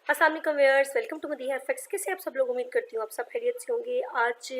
अस्सलाम वालेकुम viewers, welcome to Madiha Facts. कैसे आप सब लोग, उम्मीद करती हूँ आप सब खैरियत से होंगे। आज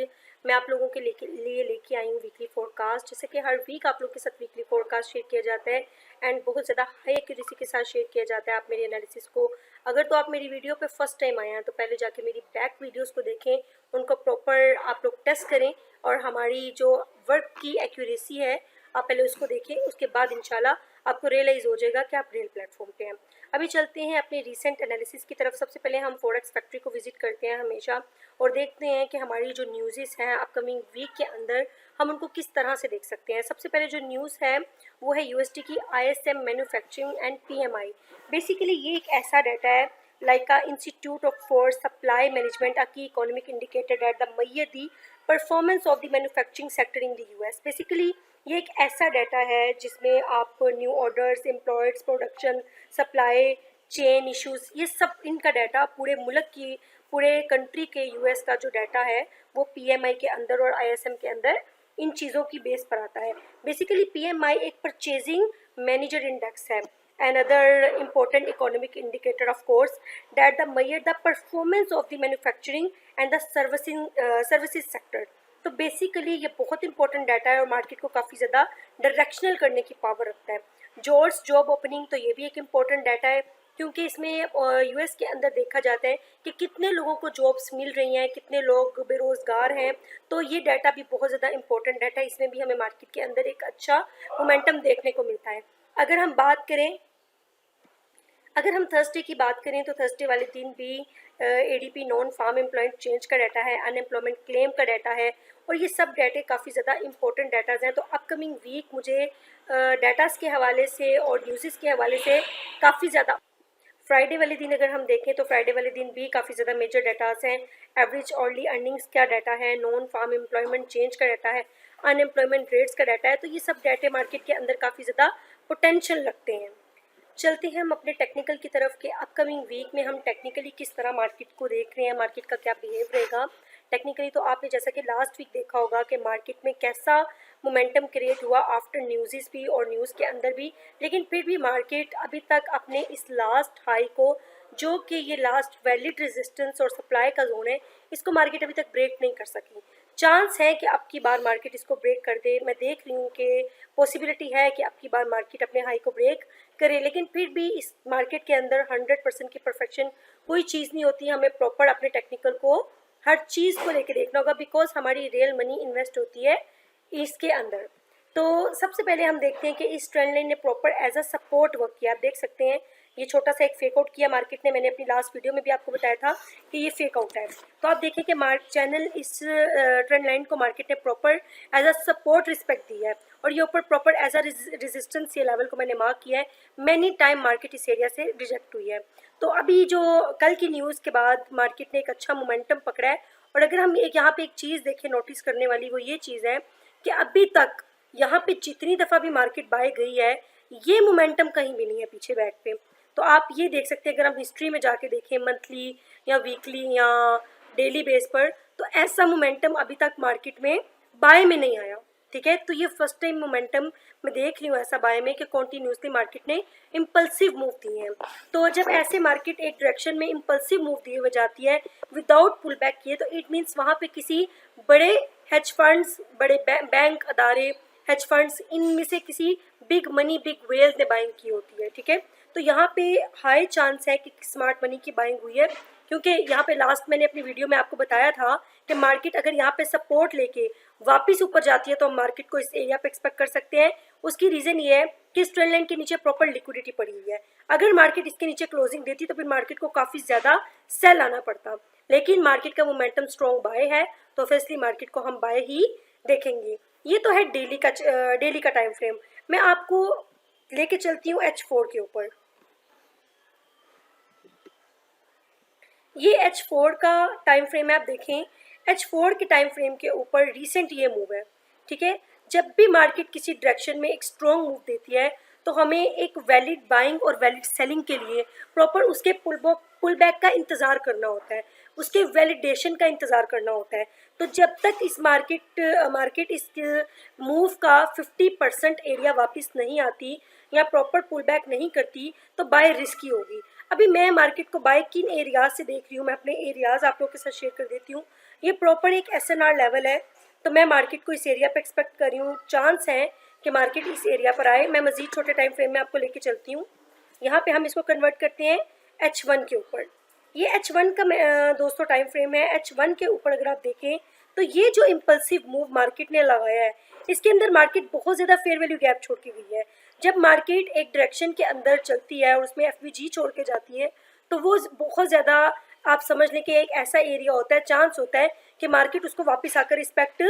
मैं आप लोगों के लिए लेके आई हूँ वीकली फोरकास्ट। जैसे कि हर वीक आप लोग के साथ वीकली फोरकास्ट शेयर किया जाता है एंड बहुत ज़्यादा हाई एक्यूरेसी के साथ शेयर किया जाता है आप मेरी एनालिसिस को। अगर तो आप मेरी वीडियो पे फर्स्ट टाइम आए हैं तो पहले जाके मेरी बैक वीडियोज़ को देखें, उनको प्रॉपर आप लोग टेस्ट करें और हमारी जो वर्क की एक्यूरेसी है आप पहले उसको देखें। उसके बाद इंशाल्लाह आपको रियलाइज़ हो जाएगा कि आप रियल प्लेटफॉर्म पे हैं। अभी चलते हैं अपने रीसेंट एनालिसिस की तरफ। सबसे पहले हम फॉरेक्स फैक्ट्री को विजिट करते हैं हमेशा और देखते हैं कि हमारी जो न्यूज़ हैं अपकमिंग वीक के अंदर हम उनको किस तरह से देख सकते हैं। सबसे पहले जो न्यूज़ है वो है यूएसडी की ISM manufacturing and PMI। Basically ये एक ऐसा डाटा है like a institute of for supply management, a key economic indicator that the measure the performance of the manufacturing sector in the US। Basically ये एक ऐसा data है जिसमें आप new orders, employees, production, supply chain issues, ये सब इनका data पूरे मुल्क की, पूरे कंट्री के US का जो डाटा है वो PMI के अंदर और ISM के अंदर इन चीज़ों की बेस पर आता है। बेसिकली PMI एक परचेजिंग मैनेजर इंडेक्स है, another important economic indicator of course that the measure the performance of the manufacturing and the services sector। तो बेसिकली ये बहुत इंपॉर्टेंट डाटा है और मार्केट को काफ़ी ज़्यादा डायरेक्शनल करने की पावर रखता है। जॉब्स जॉब ओपनिंग, तो ये भी एक इम्पॉर्टेंट डाटा है क्योंकि इसमें US के अंदर देखा जाता है कि कितने लोगों को जॉब्स मिल रही हैं, कितने लोग बेरोज़गार हैं। तो ये डाटा भी बहुत ज़्यादा इंपॉर्टेंट डाटा है, इसमें भी हमें मार्केट के अंदर एक अच्छा मोमेंटम देखने को मिलता है। अगर हम थर्सडे की बात करें तो थर्सडे वाले दिन भी ADP non farm employment change का डाटा है, अनएम्प्लॉयमेंट क्लेम का डाटा है और ये सब डाटे काफ़ी ज़्यादा इंपॉर्टेंट डाटाज हैं। तो अपकमिंग वीक मुझे डाटाज़ के हवाले से और न्यूज़ के हवाले से काफ़ी ज़्यादा, फ्राइडे वाले दिन अगर हम देखें तो फ्राइडे वाले दिन भी काफ़ी ज़्यादा मेजर डाटास हैं। एवरेज ऑर्ली अर्निंग्स का डाटा है, नॉन फार्म एम्प्लॉयमेंट चेंज का डाटा है, अनएम्प्लॉयमेंट रेट्स का डाटा है। तो ये सब डाटे मार्केट के अंदर काफ़ी ज़्यादा पोटेंशियल लगते हैं। चलते हैं हम अपने टेक्निकल की तरफ के अपकमिंग वीक में हम टेक्निकली किस तरह मार्केट को देख रहे हैं, मार्केट का क्या बिहेव रहेगा टेक्निकली। तो आपने जैसा कि लास्ट वीक देखा होगा कि मार्केट में कैसा मोमेंटम क्रिएट हुआ आफ्टर न्यूज़ भी और न्यूज़ के अंदर भी, लेकिन फिर भी मार्केट अभी तक अपने इस लास्ट हाई को, जो कि ये लास्ट वैलिड रेजिस्टेंस और सप्लाई का जोन है, इसको मार्केट अभी तक ब्रेक नहीं कर सकी। चांस है कि अब की बार मार्केट इसको ब्रेक कर दे। मैं देख रही हूँ कि पॉसिबिलिटी है कि अब की बार मार्केट अपने हाई को ब्रेक करे, लेकिन फिर भी इस मार्केट के अंदर 100% की परफेक्शन कोई चीज़ नहीं होती। हमें प्रॉपर अपने टेक्निकल को हर चीज़ को लेके देखना होगा बिकॉज हमारी रियल मनी इन्वेस्ट होती है इसके अंदर। तो सबसे पहले हम देखते हैं कि इस ट्रेंड लाइन ने proper as a support work किया। आप देख सकते हैं ये छोटा सा एक फेक आउट किया मार्केट ने। मैंने अपनी लास्ट वीडियो में भी आपको बताया था कि ये फेक आउट है। तो आप देखें कि चैनल इस ट्रेंड लाइन को मार्केट ने proper as a support respect दी है और ये ऊपर प्रॉपर एज अ रेजिस्टेंस ये लेवल को मैंने मार्क किया है। मैनी टाइम मार्केट इस एरिया से रिजेक्ट हुई है। तो अभी जो कल की न्यूज़ के बाद मार्केट ने एक अच्छा मोमेंटम पकड़ा है और अगर हम एक यहाँ पे एक चीज़ देखें नोटिस करने वाली, वो ये चीज़ है कि अभी तक यहाँ पे जितनी दफ़ा भी मार्केट बाय गई है ये मोमेंटम कहीं भी नहीं है पीछे बैक पे। तो आप ये देख सकते हैं अगर हम हिस्ट्री में जाके देखें मंथली या वीकली या डेली बेस पर, तो ऐसा मोमेंटम अभी तक मार्केट में बाय में नहीं आया। ठीक है, तो ये फर्स्ट टाइम मोमेंटम मैं देख रही हूँ ऐसा बाय में कि कॉन्टीन्यूसली मार्केट ने इम्पल्सिव मूव दिए हैं। तो जब ऐसे मार्केट एक डायरेक्शन में इम्पल्सिव मूव दिए हुए जाती है विदाउट पुल बैक किए, तो इट मीन्स वहाँ पे किसी बड़े हेज फंड्स, बड़े बैंक अदारे, हेज फंड्स, इनमें से किसी बिग मनी, बिग वेल्स ने बाइंग की होती है। ठीक है, तो यहाँ पे हाई चांस है कि स्मार्ट मनी की बाइंग हुई है क्योंकि यहाँ पे लास्ट मैंने अपनी वीडियो में आपको बताया था कि मार्केट अगर यहाँ पे सपोर्ट लेके वापस ऊपर जाती है तो हम मार्केट को इस एरिया पे एक्सपेक्ट कर सकते हैं। उसकी रीज़न ये है कि इस ट्रेंड लाइन के नीचे प्रॉपर लिक्विडिटी पड़ी हुई है। अगर मार्केट इसके नीचे क्लोजिंग देती तो फिर मार्केट को काफ़ी ज़्यादा सेल आना पड़ता, लेकिन मार्केट का मोमेंटम स्ट्रॉन्ग बाय है तो ऑब्वियसली मार्केट को हम बाय ही देखेंगे। ये तो है डेली का टाइम फ्रेम। मैं आपको लेके चलती हूँ H4 के ऊपर। ये H4 का टाइम फ्रेम है, आप देखें H4 के टाइम फ्रेम के ऊपर रिसेंट ये मूव है। ठीक है, जब भी मार्केट किसी डायरेक्शन में एक स्ट्रॉन्ग मूव देती है तो हमें एक वैलिड बाइंग और वैलिड सेलिंग के लिए प्रॉपर उसके पुल बैक का इंतज़ार करना होता है, उसके वैलिडेशन का इंतज़ार करना होता है। तो जब तक इस मार्केट इस मूव का 50% एरिया वापस नहीं आती या प्रॉपर पुल बैक नहीं करती तो बाय रिस्की होगी। अभी मैं मार्केट को बाय किन एरियाज से देख रही हूँ, मैं अपने एरियाज आप लोगों के साथ शेयर कर देती हूँ। ये प्रॉपर एक SNR लेवल है, तो मैं मार्केट को इस एरिया पे एक्सपेक्ट कर रही हूँ। चांस है कि मार्केट इस एरिया पर आए। मैं मजीद छोटे टाइम फ्रेम में आपको लेके चलती हूँ। यहाँ पे हम इसको कन्वर्ट करते हैं H1 के ऊपर। ये H1 का दोस्तों टाइम फ्रेम है। H1 के ऊपर अगर आप देखें तो ये जो इम्पल्सिव मूव मार्केट ने लगाया है, इसके अंदर मार्केट बहुत ज़्यादा फेयर वैल्यू गैप छोड़ के गई है। जब मार्केट एक डायरेक्शन के अंदर चलती है और उसमें FVG छोड़ के जाती है, तो वो बहुत ज़्यादा आप समझ लें कि एक ऐसा एरिया होता है, चांस होता है कि मार्केट उसको वापस आकर रिस्पेक्ट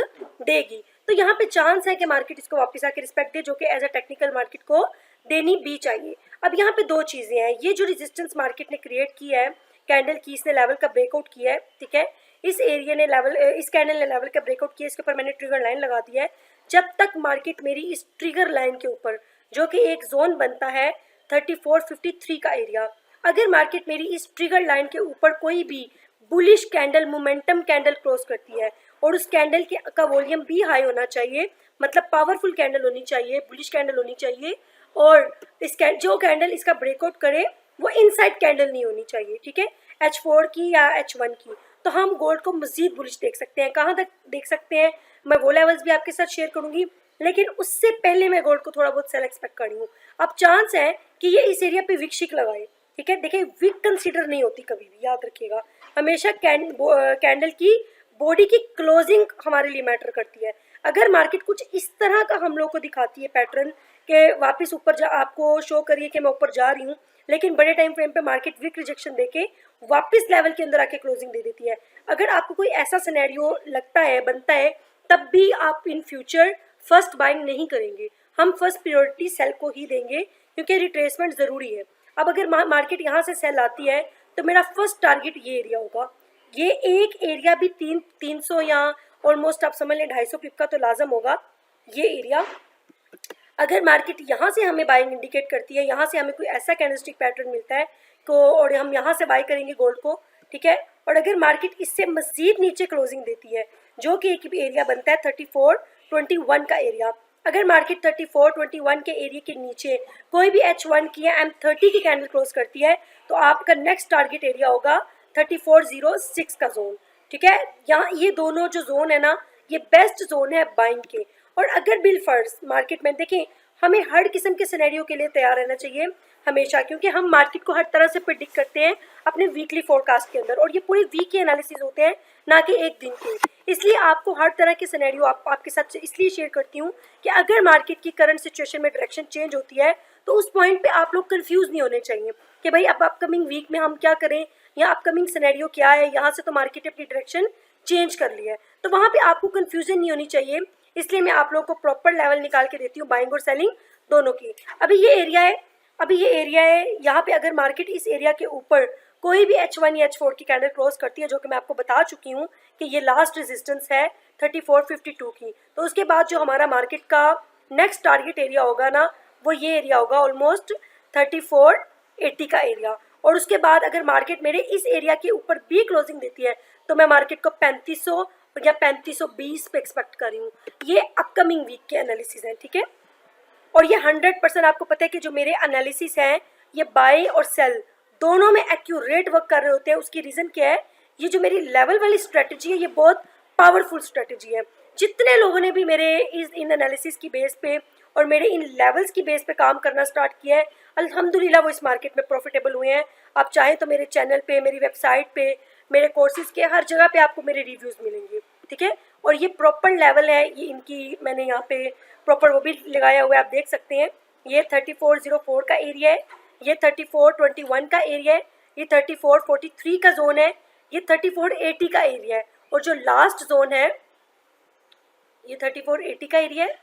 देगी। तो यहाँ पे चांस है कि मार्केट इसको वापस आकर रिस्पेक्ट दे, जो कि एज अ टेक्निकल मार्केट को देनी भी चाहिए। अब यहाँ पे दो चीज़ें हैं। ये जो रेजिस्टेंस मार्केट ने क्रिएट किया है, कैंडल की इसने लेवल का ब्रेकआउट किया है, ठीक है। इस एरिया ने लेवल, इस कैंडल ने लेवल का ब्रेकआउट किया, इसके ऊपर मैंने ट्रिगर लाइन लगा दिया है। जब तक मार्केट मेरी इस ट्रिगर लाइन के ऊपर, जो कि एक जोन बनता है 3453 का एरिया, अगर मार्केट मेरी इस ट्रिगर लाइन के ऊपर कोई भी bullish candle, momentum candle cross करती है और उस कैंडल के का वॉल्यूम भी हाई होना चाहिए, मतलब पावरफुल कैंडल होनी चाहिए, बुलिश कैंडल होनी चाहिए, और इस जो कैंडल इसका ब्रेकआउट करे वो इनसाइड कैंडल नहीं होनी चाहिए, ठीक है, H4 की या H1 की। तो हम गोल्ड को मजीद बुलिश देख सकते हैं। कहाँ तक देख सकते हैं, मैं वो लेवल्स भी आपके साथ शेयर करूंगी, लेकिन उससे पहले मैं गोल्ड को थोड़ा बहुत सेल एक्सपेक्ट कर रही हूँ। अब चांस है कि ये इस एरिया पे विक शिक लगाए, ठीक है। देखिए विक कंसीडर नहीं होती कभी भी, याद रखिएगा। हमेशा कैंडल की बॉडी की क्लोजिंग हमारे लिए मैटर करती है। अगर मार्केट कुछ इस तरह का हम लोग को दिखाती है पैटर्न के वापस ऊपर जा, आपको शो करिए कि मैं ऊपर जा रही हूँ, लेकिन बड़े टाइम फ्रेम पे मार्केट विक रिजेक्शन देके वापस लेवल के अंदर आके क्लोजिंग दे देती है। अगर आपको कोई ऐसा सिनेरियो लगता है, बनता है, तब भी आप इन फ्यूचर फर्स्ट बाइंग नहीं करेंगे। हम फर्स्ट प्रायोरिटी सेल को ही देंगे, क्योंकि रिट्रेसमेंट ज़रूरी है। अब अगर मार्केट यहाँ से सेल आती है तो मेरा फर्स्ट टारगेट ये एरिया होगा। ये एक एरिया भी 300 या ऑलमोस्ट आप समझ लें 250 पिप का तो लाजम होगा। ये एरिया अगर मार्केट यहाँ से हमें बाइंग इंडिकेट करती है, यहाँ से हमें कोई ऐसा कैंडलस्टिक पैटर्न मिलता है को, और हम यहाँ से बाई करेंगे गोल्ड को, ठीक है। और अगर मार्केट इससे मजीद नीचे क्लोजिंग देती है, जो कि एक एरिया बनता है 3421 का एरिया, अगर मार्केट 3421 के एरिया के नीचे कोई भी H1 की या M30 की कैंडल क्लोज करती है, तो आपका नेक्स्ट टारगेट एरिया होगा 3406 का जोन, ठीक है। यहाँ ये दोनों जो जोन है ना, ये बेस्ट जोन है बाइंग के। और अगर बिल फर्स्ट मार्केट में देखें, हमें हर किस्म के सिनेरियो के लिए तैयार रहना चाहिए हमेशा, क्योंकि हम मार्केट को हर तरह से प्रेडिक्ट करते हैं अपने वीकली फोरकास्ट के अंदर, और ये पूरे वीक के एनालिसिस होते हैं, ना कि एक दिन के। इसलिए आपको हर तरह के सिनेरियो आपके साथ इसलिए शेयर करती हूँ कि अगर मार्केट की करंट सिचुएशन में डायरेक्शन चेंज होती है, तो उस पॉइंट पे आप लोग कंफ्यूज नहीं होने चाहिए कि भाई अब अपकमिंग वीक में हम क्या करें, या अपकमिंग सिनेरियो क्या है, यहाँ से तो मार्केट अपनी डायरेक्शन चेंज कर लिया है, तो वहाँ पे आपको कंफ्यूजन नहीं होनी चाहिए। इसलिए मैं आप लोगों को प्रॉपर लेवल निकाल के देती हूँ बाइंग और सेलिंग दोनों की। अभी ये एरिया है, यहाँ पे अगर मार्केट इस एरिया के ऊपर कोई भी H1 या H4 की कैंडल क्रॉस करती है, जो कि मैं आपको बता चुकी हूँ कि ये लास्ट रेजिस्टेंस है 3452 की, तो उसके बाद जो हमारा मार्केट का नेक्स्ट टारगेट एरिया होगा ना, वो ये एरिया होगा ऑलमोस्ट 3480 का एरिया। और उसके बाद अगर मार्केट मेरे इस एरिया के ऊपर भी क्लोजिंग देती है, तो मैं मार्केट को 3500 या 3520 पे एक्सपेक्ट कर रही हूँ। ये अपकमिंग वीक के एनालिसिस हैं, ठीक है। और ये 100% आपको पता है कि जो मेरे एनालिसिस हैं, ये बाय और सेल दोनों में एक्यूरेट वर्क कर रहे होते हैं। उसकी रीज़न क्या है, ये जो मेरी लेवल वाली स्ट्रेटजी है, ये बहुत पावरफुल स्ट्रेटजी है। जितने लोगों ने भी मेरे इन एनालिसिस की बेस पे और मेरे इन लेवल्स की बेस पे काम करना स्टार्ट किया है, अल्हम्दुलिल्लाह वो इस मार्केट में प्रॉफिटेबल हुए हैं। आप चाहें तो मेरे चैनल पे, मेरी वेबसाइट पे, मेरे कोर्सेज के हर जगह पे आपको मेरे रिव्यूज़ मिलेंगे, ठीक है। और ये प्रॉपर लेवल है, ये इनकी मैंने यहाँ पे प्रॉपर वो भी लगाया हुआ है, आप देख सकते हैं। ये 3404 का एरिया है, ये 3421 का एरिया है, ये 3443 का जोन है, ये 3480 का एरिया है, और जो लास्ट जोन है ये 3480 का एरिया है,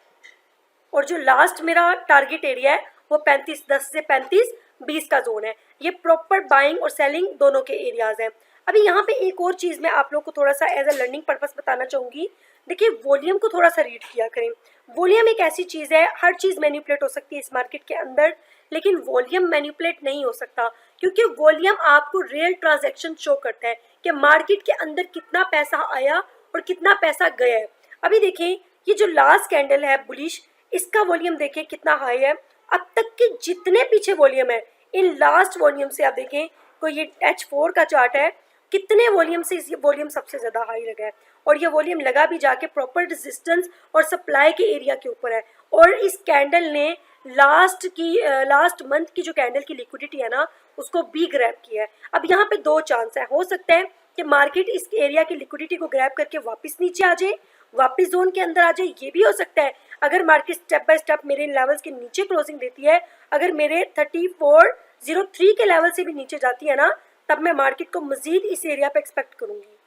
और जो लास्ट मेरा टारगेट एरिया है वो 3510 से 3520 का जोन है। ये प्रॉपर बाइंग और सेलिंग दोनों के एरियाज हैं। अभी यहाँ पे एक और चीज़ मैं आप लोग को थोड़ा सा एज अ लर्निंग पर्पस बताना चाहूँगी। देखिए वॉल्यूम को थोड़ा सा रीड किया करें। वॉल्यूम एक ऐसी चीज़ है, हर चीज़ मैनिपुलेट हो सकती है इस मार्केट के अंदर, लेकिन वॉल्यूम मैनिपुलेट नहीं हो सकता, क्योंकि वॉल्यूम आपको रियल ट्रांजैक्शन शो करता है कि मार्केट के अंदर कितना पैसा आया और कितना पैसा गया है। अभी देखें ये जो लास्ट कैंडल है बुलिश, इसका वॉल्यूम देखें कितना हाई है। अब तक के जितने पीछे वॉल्यूम है, इन लास्ट वॉल्यूम से आप देखें कोई ये H4 का चार्ट है, कितने वॉल्यूम से ये वॉल्यूम सबसे ज़्यादा हाई लगा है, और ये वॉल्यूम लगा भी जाके प्रॉपर रेजिस्टेंस और सप्लाई के एरिया के ऊपर है। और इस कैंडल ने लास्ट मंथ की जो कैंडल की लिक्विडिटी है ना, उसको भी ग्रैब किया है। अब यहाँ पे दो चांस है, हो सकता है कि मार्केट इस एरिया की लिक्विडिटी को ग्रैब करके वापस नीचे आ जाए, वापस जोन के अंदर आ जाए। ये भी हो सकता है अगर मार्केट स्टेप बाय स्टेप मेरे लेवल्स के नीचे क्लोजिंग देती है, अगर मेरे 3403 के लेवल से भी नीचे जाती है ना, तब मैं मार्केट को मजीद इस एरिया पे एक्सपेक्ट करूंगी,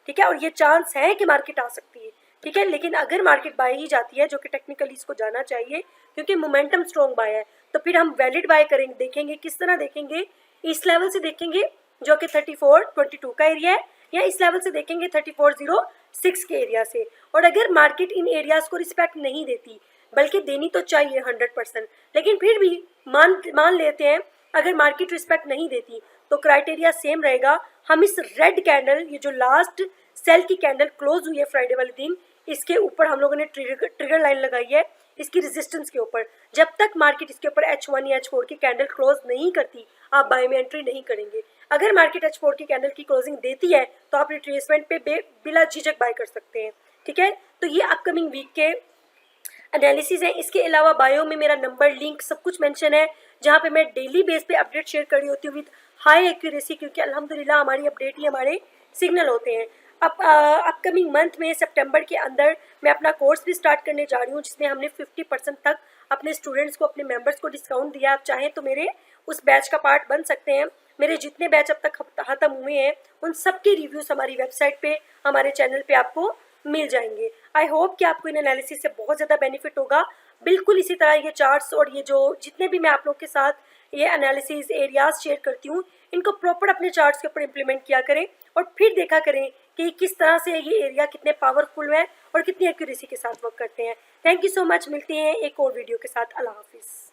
ठीक है। और ये चांस है कि मार्केट आ सकती है, ठीक है। लेकिन अगर मार्केट बाय ही जाती है, जो कि टेक्निकली इसको जाना चाहिए क्योंकि मोमेंटम स्ट्रॉन्ग बाय है, तो फिर हम वैलिड बाय करेंगे। देखेंगे किस तरह देखेंगे, इस लेवल से देखेंगे जो कि 3422 का एरिया है, या इस लेवल से देखेंगे 3406 के एरिया से। और अगर मार्केट इन एरियाज को रिस्पेक्ट नहीं देती, बल्कि देनी तो चाहिए 100%, लेकिन फिर भी मान लेते हैं अगर मार्केट रिस्पेक्ट नहीं देती, तो क्राइटेरिया सेम रहेगा। हम इस रेड कैंडल, ये जो लास्ट सेल की कैंडल क्लोज हुई है फ्राइडे वाले दिन, इसके ऊपर हम लोगों ने ट्रिगर लाइन लगाई है इसकी रेजिस्टेंस के ऊपर। जब तक मार्केट इसके ऊपर H1 या H4 की कैंडल क्लोज नहीं करती, आप बाय में एंट्री नहीं करेंगे। अगर मार्केट H4 की कैंडल की क्लोजिंग देती है, तो आप रिट्रेसमेंट पे बिला झिझक बाय कर सकते हैं, ठीक है। तो ये अपकमिंग वीक के एनालिसिस है। इसके अलावा बायो में मेरा नंबर, लिंक, सब कुछ मेंशन है, जहाँ पे मैं डेली बेस पे अपडेट शेयर कर रही होती हूँ विद हाई एक्यूरेसी, क्योंकि अल्हम्दुलिल्लाह हमारी अपडेट ही हमारे सिग्नल होते हैं। अब अपकमिंग मंथ में सितंबर के अंदर मैं अपना कोर्स भी स्टार्ट करने जा रही हूँ, जिसमें हमने 50% तक अपने स्टूडेंट्स को, अपने मेंबर्स को डिस्काउंट दिया। आप चाहें तो मेरे उस बैच का पार्ट बन सकते हैं। मेरे जितने बैच अब तक खत्म हुए हैं, उन सब के रिव्यूज हमारी वेबसाइट पे, हमारे चैनल पे आपको मिल जाएंगे। आई होप कि आपको इन एनालिसिस से बहुत ज़्यादा बेनिफिट होगा। बिल्कुल इसी तरह ये चार्ट्स और ये जो जितने भी मैं आप लोग के साथ ये एनालिसिस एरियाज शेयर करती हूँ, इनको प्रॉपर अपने चार्ट्स के ऊपर इम्प्लीमेंट किया करें, और फिर देखा करें कि किस तरह से ये एरिया कितने पावरफुल हैं और कितनी एक्यूरेसी के साथ वर्क करते हैं। Thank you so much. मिलते हैं एक और वीडियो के साथ। अल्लाह हाफिज़।